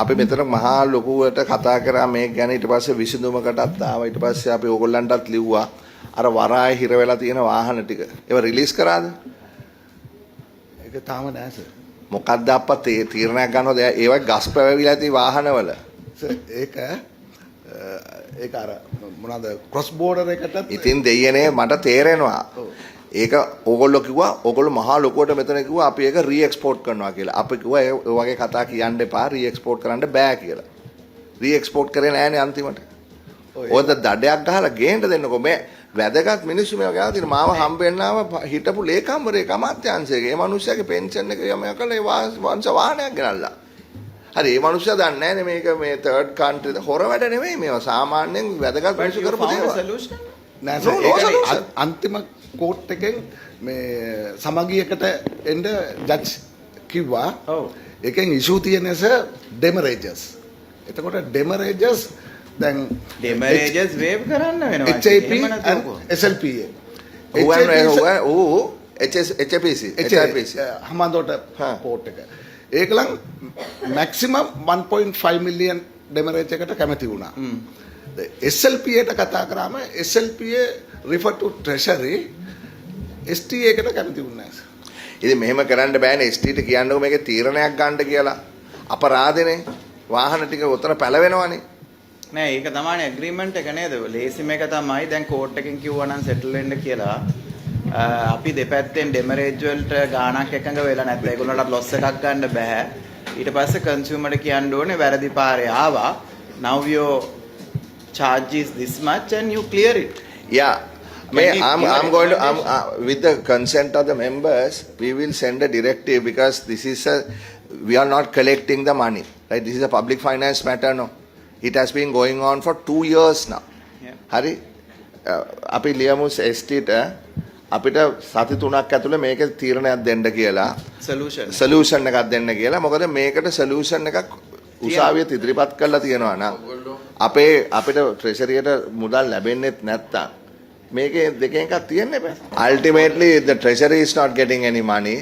අපි මෙතන මහා ලොකුවට කතා කරා මේක ගැන ඊට පස්සේ විසඳුමකටත් ආවා ඊට පස්සේ අපි ඕගොල්ලන්ටත් ලිව්වා අර වරාය හිර වෙලා තියෙන වාහන ටික ඒව රිලීස් කරාද ඒක තාම නෑ සර්. මොකක්ද අප්පා තීරණයක් ගන්නවද ඒවා ගස් පැවවිලා තියෙන වාහනවල ඒක අර මොනවාද ක්‍රොස් බෝඩර් එකටත් ඉතින් දෙයියනේ මට තේරෙනවා ඒක ඕගොල්ලෝ කිව්වා ඕගොල්ලෝ මහා ලොකුවට මෙතන කිව්වා අපි ඒක රීඑක්ස්පෝර්ට් කරනවා කියලා. අපි කිව්වා ඒ වගේ කතා කියන්න එපා රීඑක්ස්පෝර්ට් කරන්න බෑ කියලා. රීඑක්ස්පෝර්ට් කරේ නෑනේ අන්තිමට. ඔය දඩයක් ගහලා ගේන්න දෙන්නකෝ මේ වැදගත් මිනිස්සු මේවා ගාලා තියෙන මාව හම්බෙන්නාම හිටපු ලේකම්වරයෙක් අමාත්‍යාංශයේ ඒ මිනිස්සයාගේ පෙන්ෂන් එක යම කළා ඒ වංශ වාහනයක් ගෙනල්ලා. හරි ඒ මිනිස්සයා දන්නේ නෑනේ මේක මේ තර්ඩ් කන්ට්‍රි හොර වැඩ නෙමෙයි මේවා සාමාන්‍යයෙන් වැදගත් මිනිස්සු කරපු දේවල්. නෑ අන්තිම කෝට් එකෙන් මේ සමගියකට එන්න ජජ් කිව්වා. ඔව්. එකෙන් ඉෂුව තියෙනස ඩෙමරේජස්. එතකොට ඩෙමරේජස් දැන් ඩෙමරේජස් වේව් කරන්න වෙනවා. HIP and SLPA. HPC Hambantota port එක. ඒකලං මැක්සිමම් 1.5 මිලියන් ඩෙමරේජ් එකට කැමති වුණා. SLPAට කතා කරාම SLPA refer to treasury ST එකට කැමති වුණේ නැහැ. ඉතින් මෙහෙම කරන්න බෑනේ ST ට කියන්නකො මේකේ තීරණයක් ගන්න කියලා. අපරාධනේ වාහන ටික උතන පැලවෙනවනේ. නෑ ඒක තමයි ඇග්‍රීමන්ට් එක නේද? ලේසිම එක තමයි දැන් කෝට් එකෙන් කිව්වා නම් සෙටල් වෙන්න කියලා. අපි දෙපැත්තෙන් ඩෙමරේජ් වලට ගාණක් එකඟ වෙලා නැත්නම් ඒගොල්ලන්ට ලොස් එකක් ගන්න බෑ. ඊට පස්සේ කන්සියුමර්ට කියන්න ඕනේ වැරදි පාරේ ආවා. Now your charge is this much and you clear it. Yeah. I'm going to with the consent of the members, we will send a directive because we are not collecting the money, right? This is a public finance matter, no? It has been going on for 2 years now. Yeah. Hari, අපි ලියමු ST ට අපිට සති 3ක් ඇතුළේ මේකේ තීරණයක් දෙන්න කියලා සොලියුෂන් එකක් දෙන්න කියලා. මොකද මේකට සොලියුෂන් එකක් උසාවියට ඉදිරිපත් කරලා තියෙනවා නම් අපිට ට්‍රෙෂරියට මුදල් ලැබෙන්නේත් නැත්තම් මේකේ දෙකෙන් එකක් තියෙන්න බෑ. Ultimately the treasury is not getting any money.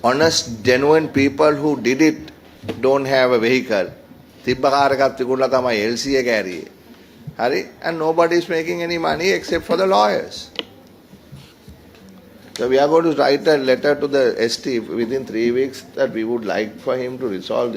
Honest genuine people who did it don't have a vehicle. තිබ්බ කාර් එකක් තිබුණා තමයි LC එක ඇරියේ. හරි? And nobody is making any money except for the lawyers. So we are going to write a letter to the ST within 3 weeks that we would like for him to resolve this.